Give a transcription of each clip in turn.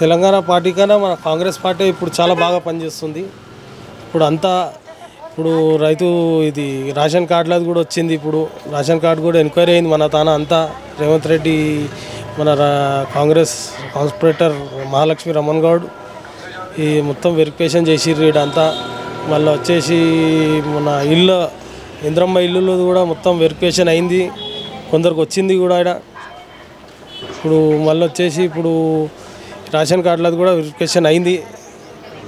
Telangana party కన్నా మన Congress party ఇప్పుడు చాలా బాగా పనిచేస్తుంది. ఇప్పుడు రైతు ఇది రేషన్ కార్డులది కూడా వచ్చింది. ఇప్పుడు రేషన్ కార్డు కూడా ఎంక్వైరీ అయింది మన అంతా రేవంత్ రెడ్డి మన కాంగ్రెస్ కార్పొరేటర్ మహాలక్ష్మి రమణ్ గౌడ్ ఈ మొత్తం వెరిఫికేషన్ చేసిర్రు ఇదంతా. మళ్ళీ వచ్చేసి మన ఇంద్రమ్మ ఇల్లు కూడా మొత్తం వెరిఫికేషన్ అయింది, కొందరికి వచ్చింది కూడా ఇక్కడ. ఇప్పుడు మళ్ళీ వచ్చేసి ఇప్పుడు రేషన్ కార్డులది కూడా వెరిఫికేషన్ అయింది.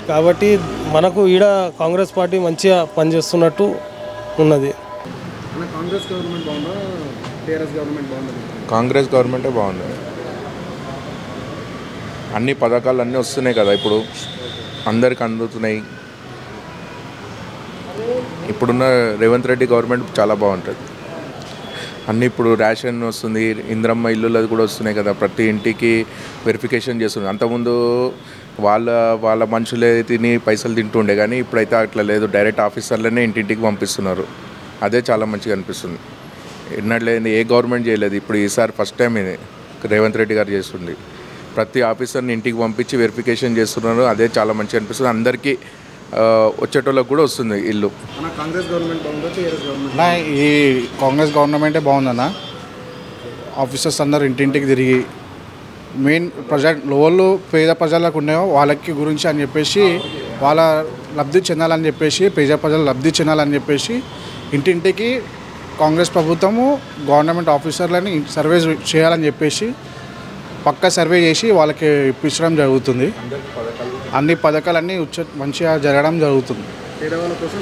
కాబట్టి మనకు ఈడ కాంగ్రెస్ పార్టీ మంచిగా పనిచేస్తున్నట్టు ఉన్నది. కాంగ్రెస్ గవర్నమెంటే బాగుంది. అన్ని పథకాలు అన్నీ వస్తున్నాయి కదా, ఇప్పుడు అందరికి అందుతున్నాయి. ఇప్పుడున్న రేవంత్ రెడ్డి గవర్నమెంట్ చాలా బాగుంటుంది. అన్నీ ఇప్పుడు రేషన్ వస్తుంది, ఇంద్రమ్మ ఇల్లులు అది కూడా వస్తున్నాయి కదా, ప్రతి ఇంటికి వెరిఫికేషన్ చేస్తుంది. అంతకుముందు వాళ్ళ మనుషులే తిని పైసలు తింటుండే, కానీ ఇప్పుడైతే అట్లా లేదు, డైరెక్ట్ ఆఫీసర్లనే ఇంటింటికి పంపిస్తున్నారు. అదే చాలా మంచిగా అనిపిస్తుంది. ఎన్నట్లేదు, ఏ గవర్నమెంట్ చేయలేదు. ఇప్పుడు ఈసారి ఫస్ట్ టైం ఇది రేవంత్ రెడ్డి గారు చేస్తుంది. ప్రతి ఆఫీసర్ని ఇంటికి పంపించి వెరిఫికేషన్ చేస్తున్నారు. అదే చాలా మంచిగా అనిపిస్తుంది. అందరికీ వచ్చేటోళ్ళకి కూడా వస్తుంది ఇల్లు. కాంగ్రెస్ గవర్నమెంట్ బాగుందా? ఈ కాంగ్రెస్ గవర్నమెంటే బాగుందన్న. ఆఫీసర్స్ అందరూ ఇంటింటికి తిరిగి మెయిన్ లోళ్ళు పేద ప్రజలకు ఉన్నాయో వాళ్ళకి గురించి అని చెప్పేసి, వాళ్ళ లబ్ధి చెందాలని చెప్పేసి, పేద ప్రజలు లబ్ధి చెందాలని చెప్పేసి ఇంటింటికి కాంగ్రెస్ ప్రభుత్వము గవర్నమెంట్ ఆఫీసర్లని సర్వే చేయాలని చెప్పేసి పక్కా సర్వే చేసి వాళ్ళకి ఇప్పించడం జరుగుతుంది. అన్ని పథకాలన్నీ మంచిగా జరగడం జరుగుతుంది.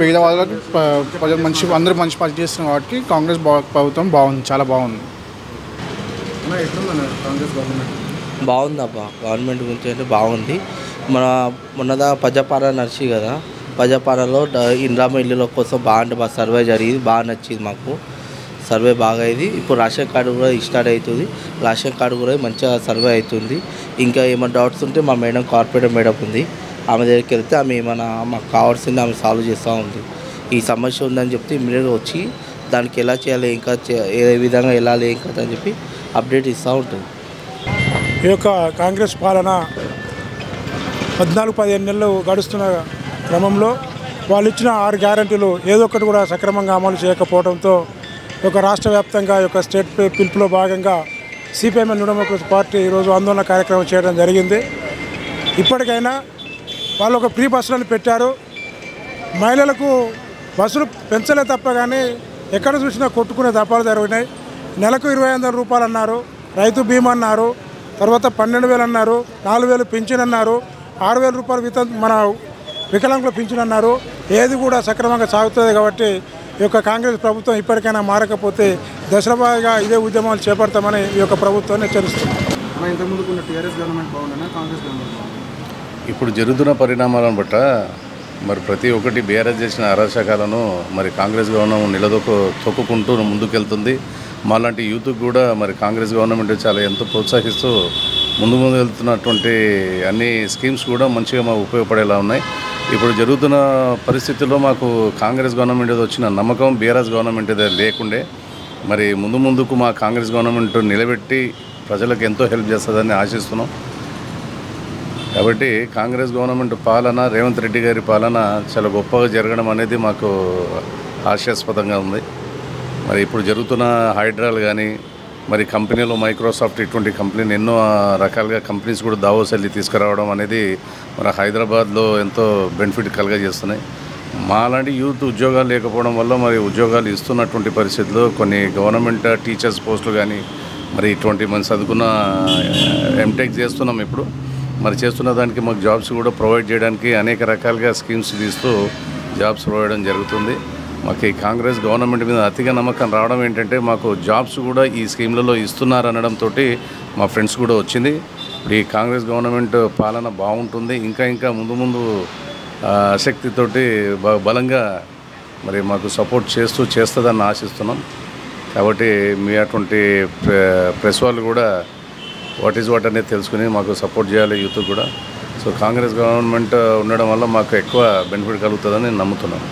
పేదవాళ్ళకి అందరూ మంచి పని చేస్తున్నారు కాబట్టి కాంగ్రెస్ ప్రభుత్వం బాగుంది, చాలా బాగుంది. బాగుందబ్బా, గవర్నమెంట్ గురించి అయితే బాగుంది. మొన్నదా ప్రజాపాలన నడిచి కదా, ప్రజాపాలనలో ఇంద్రమ్మ ఇల్లుల కోసం బాగా సర్వే జరిగింది, బాగా నచ్చింది మాకు. సర్వే బాగా అయింది. ఇప్పుడు రేషన్ కార్డు కూడా స్టార్ట్ అవుతుంది. రేషన్ కార్డు కూడా మంచిగా సర్వే అవుతుంది. ఇంకా ఏమైనా డౌట్స్ ఉంటే మా మేడం కార్పొరేటర్ మేడం ఉంది, ఆమె దగ్గరికి వెళ్తే ఆమె ఏమైనా మాకు కావాల్సింది ఆమె సాల్వ్ చేస్తూ ఉంది. ఈ సమస్య ఉందని చెప్తే ఇమ్మీడియట్గా వచ్చి దానికి ఎలా చేయాలి, ఇంకా ఏ విధంగా వెళ్ళాలి, ఇంకా అని చెప్పి అప్డేట్ ఇస్తూ ఉంటుంది. ఈ యొక్క కాంగ్రెస్ పాలన 14-15 నెలలు గడుస్తున్న క్రమంలో వాళ్ళు ఇచ్చిన 6 గ్యారంటీలు ఏదో ఒకటి కూడా సక్రమంగా అమలు చేయకపోవడంతో ఒక రాష్ట్ర వ్యాప్తంగా యొక్క స్టేట్ పిలుపులో భాగంగా సిపిఎం డెమోక్రసీ పార్టీ ఈరోజు ఆందోళన కార్యక్రమం చేయడం జరిగింది. ఇప్పటికైనా వాళ్ళు ఒక ఫ్రీ బస్సులను పెట్టారు. మహిళలకు బస్సులు పెంచలే తప్ప కానీ ఎక్కడ చూసినా కొట్టుకునే దపాలు జరిగినాయి. నెలకు 2500 రూపాయలు అన్నారు, రైతు బీమా అన్నారు, తర్వాత 12,000 అన్నారు, 4,000 పింఛన్ అన్నారు, 6,000 రూపాయలు మన వికలాంగుల పింఛన్ అన్నారు. ఏది కూడా సక్రమంగా సాగుతుంది. కాబట్టి ఈ యొక్క కాంగ్రెస్ ప్రభుత్వం ఇప్పటికైనా మారకపోతే దశలవారీగా ఇదే ఉద్యమాలు చేపడతామని ఈ యొక్క ప్రభుత్వాన్ని హెచ్చరిస్తుంది. ఇప్పుడు జరుగుతున్న పరిణామాలను బట్ట మరి ప్రతి ఒక్కటి బీఆర్ఎస్ చేసిన అరాచకాలను మరి కాంగ్రెస్ గవర్నమెంట్ తొక్కుకుంటూ ముందుకెళ్తుంది. మాలాంటి యూత్కి కూడా మరి కాంగ్రెస్ గవర్నమెంట్ చాలా ఎంతో ప్రోత్సహిస్తూ ముందు వెళ్తున్నటువంటి అన్ని స్కీమ్స్ కూడా మంచిగా మాకు ఉపయోగపడేలా ఉన్నాయి. ఇప్పుడు జరుగుతున్న పరిస్థితుల్లో మాకు కాంగ్రెస్ గవర్నమెంట్ వచ్చిన నమ్మకం బీఆర్ఎస్ గవర్నమెంట్ లేకుండే. మరి ముందుకు మా కాంగ్రెస్ గవర్నమెంట్ నిలబెట్టి ప్రజలకు ఎంతో హెల్ప్ చేస్తుందని ఆశిస్తున్నాం. కాబట్టి కాంగ్రెస్ గవర్నమెంట్ పాలన, రేవంత్ రెడ్డి గారి పాలన చాలా గొప్పగా జరగడం అనేది మాకు హాస్యాస్పదంగా ఉంది. మరి ఇప్పుడు జరుగుతున్న హైడ్రాలు కానీ, మరి కంపెనీలో మైక్రోసాఫ్ట్ ఇటువంటి కంపెనీలు ఎన్నో రకాలుగా కంపెనీస్ కూడా దావోస్ వెళ్ళి తీసుకురావడం అనేది మన హైదరాబాద్లో ఎంతో బెనిఫిట్ కలుగజేస్తున్నాయి. మాలాంటి యూత్ ఉద్యోగాలు లేకపోవడం వల్ల మరి ఉద్యోగాలు ఇస్తున్నటువంటి పరిస్థితుల్లో కొన్ని గవర్నమెంట్ టీచర్స్ పోస్టులు కానీ, మరి ఇటువంటి మనం చదువుకున్న ఎంటెక్ చేస్తున్నాం. ఇప్పుడు మరి చేస్తున్న దానికి మాకు జాబ్స్ కూడా ప్రొవైడ్ చేయడానికి అనేక రకాలుగా స్కీమ్స్ తీస్తూ జాబ్స్ ప్రొవైడ్ జరుగుతుంది. మాకు ఈ కాంగ్రెస్ గవర్నమెంట్ మీద అతిగా నమ్మకం రావడం ఏంటంటే, మాకు జాబ్స్ కూడా ఈ స్కీమ్లలో ఇస్తున్నారు అనడంతో మా ఫ్రెండ్స్ కూడా వచ్చింది. ఇప్పుడు ఈ కాంగ్రెస్ గవర్నమెంట్ పాలన బాగుంటుంది, ఇంకా ముందు ఆసక్తితోటి బలంగా మరి మాకు సపోర్ట్ చేస్తుందని ఆశిస్తున్నాం. కాబట్టి మీ అటువంటి ప్రెస్ వాళ్ళు కూడా వాట్ అనేది తెలుసుకుని మాకు సపోర్ట్ చేయాలి యూత్ కూడా. సో కాంగ్రెస్ గవర్నమెంట్ ఉండడం వల్ల మాకు ఎక్కువ బెనిఫిట్ కలుగుతుందని నమ్ముతున్నాం.